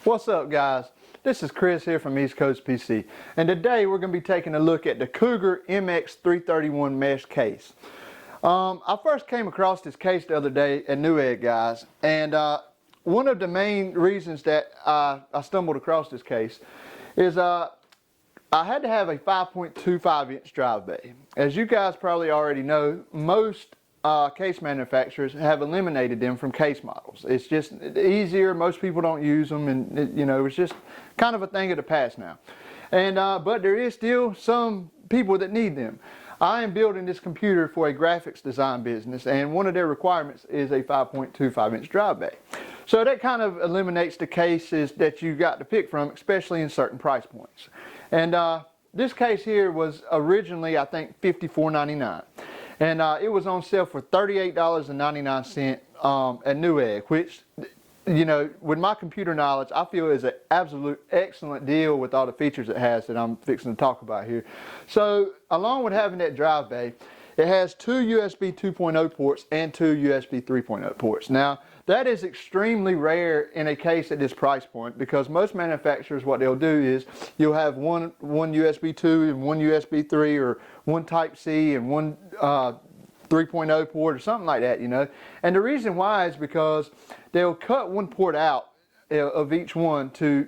What's up, guys? This is Chris here from East Coast PC, and today we're going to be taking a look at the Cougar MX331 mesh case. I first came across this case the other day at Newegg, guys, and one of the main reasons that I stumbled across this case is I had to have a 5.25 inch drive bay. As you guys probably already know, most case manufacturers have eliminated them from case models. It's just easier. Most people don't use them, and it's just kind of a thing of the past now. And but there is still some people that need them. I am building this computer for a graphics design business, and one of their requirements is a 5.25 inch drive bay. So that kind of eliminates the cases that you got to pick from, especially in certain price points. And this case here was originally, I think, $54.99. And it was on sale for $38.99 at Newegg, which, with my computer knowledge, I feel is an absolute excellent deal with all the features it has that I'm fixing to talk about here. So, along with having that drive bay, it has two USB 2.0 ports and two USB 3.0 ports. Now, that is extremely rare in a case at this price point, because most manufacturers, what they'll do is you'll have one USB 2 and one USB 3, or one Type C and one 3.0 port or something like that, And the reason why is because they'll cut one port out of each one to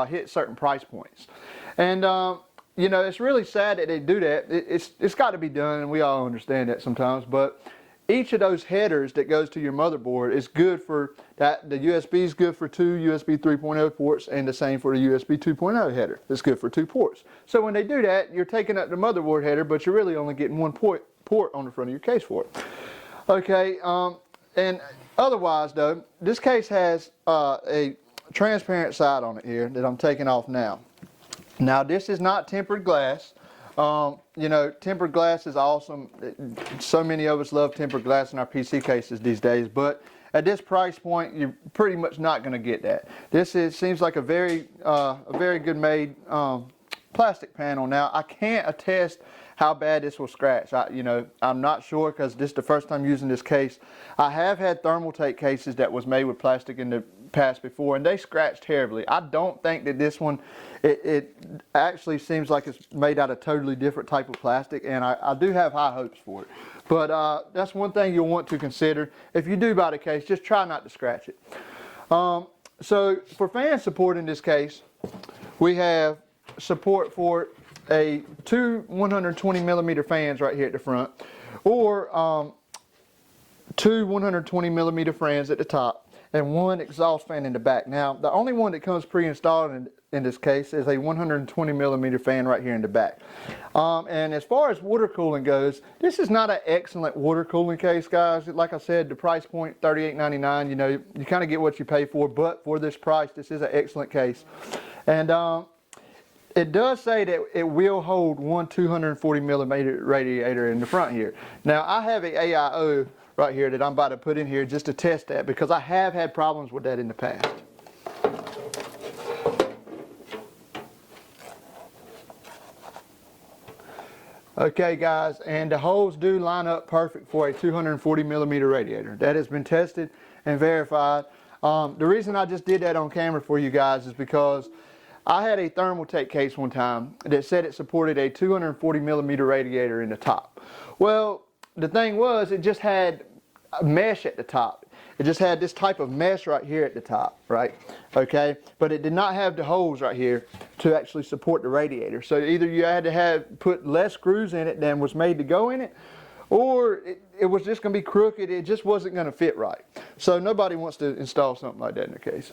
hit certain price points. And it's really sad that they do that. It's got to be done, and we all understand that sometimes, but each of those headers that goes to your motherboard is good for that. The USB is good for two USB 3.0 ports, and the same for the USB 2.0 header. It's good for two ports. So when they do that, you're taking up the motherboard header, but you're really only getting one port on the front of your case for it. Okay, and otherwise though, this case has a transparent side on it here that I'm taking off now. Now, this is not tempered glass. Tempered glass is awesome. So many of us love tempered glass in our PC cases these days, but at this price point, you're pretty much not going to get that. Seems like a very good made plastic panel. Now, I can't attest how bad this will scratch. I'm not sure, because this is the first time using this case. I have had Thermaltake cases that was made with plastic in the past before, and they scratch terribly. I don't think that this one, it actually seems like it's made out of totally different type of plastic, and I do have high hopes for it. But that's one thing you'll want to consider. If you do buy the case, just try not to scratch it. So for fan support in this case, we have support for two 120 millimeter fans right here at the front, or two 120 millimeter fans at the top, and one exhaust fan in the back. Now, the only one that comes pre-installed in this case is a 120 millimeter fan right here in the back. And as far as water cooling goes, this is not an excellent water cooling case, guys. Like I said, the price point, $38.99, you kind of get what you pay for, but for this price, this is an excellent case. And it does say that it will hold one 240 millimeter radiator in the front here. Now, I have a AIO right here that I'm about to put in here just to test that, because I have had problems with that in the past. Okay, guys, and the holes do line up perfect for a 240 millimeter radiator. That has been tested and verified. The reason I just did that on camera for you guys is because I had a Thermaltake case one time that said it supported a 240 millimeter radiator in the top. Well, the thing was, it just had a mesh at the top. It just had this type of mesh right here at the top, right? Okay, but it did not have the holes right here to actually support the radiator. So either you had to put less screws in it than was made to go in it, or it was just going to be crooked. It just wasn't going to fit right. So nobody wants to install something like that in the case.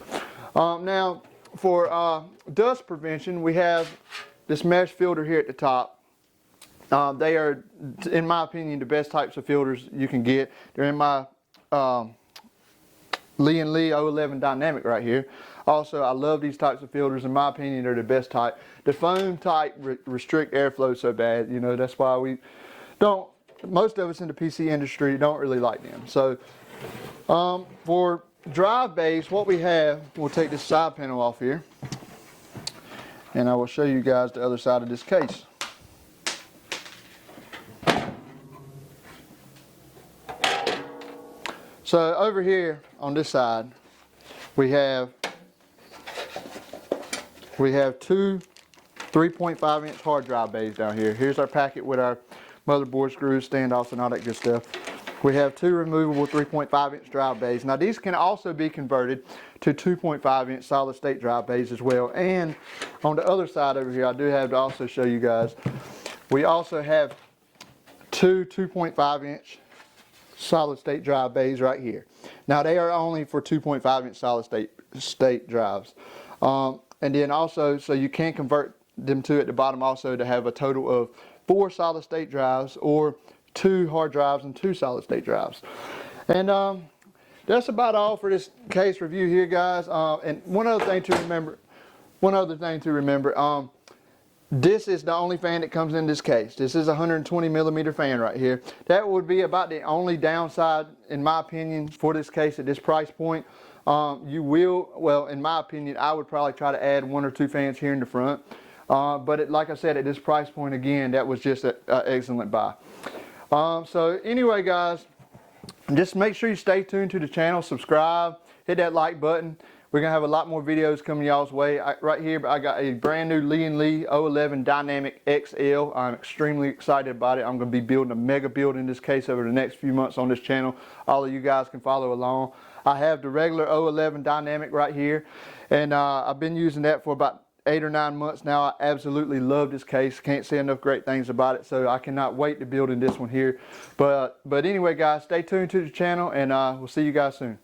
Now, for dust prevention, we have this mesh filter here at the top. They are, in my opinion, the best types of filters you can get. They're in my Lee & Lee 011 Dynamic right here. Also, I love these types of filters. In my opinion, they're the best type. The foam type restrict airflow so bad, that's why most of us in the PC industry don't really like them. So for drive bays, what we have, we'll take this side panel off here, and I will show you guys the other side of this case. So over here on this side, we have We have two 3.5 inch hard drive bays down here. Here's our packet with our motherboard screws, standoffs, and all that good stuff. We have two removable 3.5 inch drive bays. Now these can also be converted to 2.5 inch solid state drive bays as well. And on the other side over here, I do have to also show you guys, we also have two 2.5 inch solid state drive bays right here. Now they are only for 2.5 inch solid state drives. And then also, so you can convert them to at the bottom also to have a total of 4 solid state drives, or 2 hard drives and 2 solid state drives. And that's about all for this case review here, guys. And one other thing to remember, this is the only fan that comes in this case. This is a 120 millimeter fan right here. That would be about the only downside, in my opinion, for this case at this price point. You will, well, in my opinion, I would probably try to add 1 or 2 fans here in the front. But like I said, at this price point, again, that was just an excellent buy. So anyway, guys, just make sure you stay tuned to the channel, subscribe, hit that like button. We're going to have a lot more videos coming y'all's way. Right here, I got a brand new Lian Li 011 Dynamic XL. I'm extremely excited about it. I'm going to be building a mega build in this case over the next few months on this channel. All of you guys can follow along. I have the regular 011 Dynamic right here, and I've been using that for about 8 or 9 months now. I absolutely love this case. Can't say enough great things about it, so I cannot wait to build in this one here. But anyway, guys, stay tuned to the channel, and we'll see you guys soon.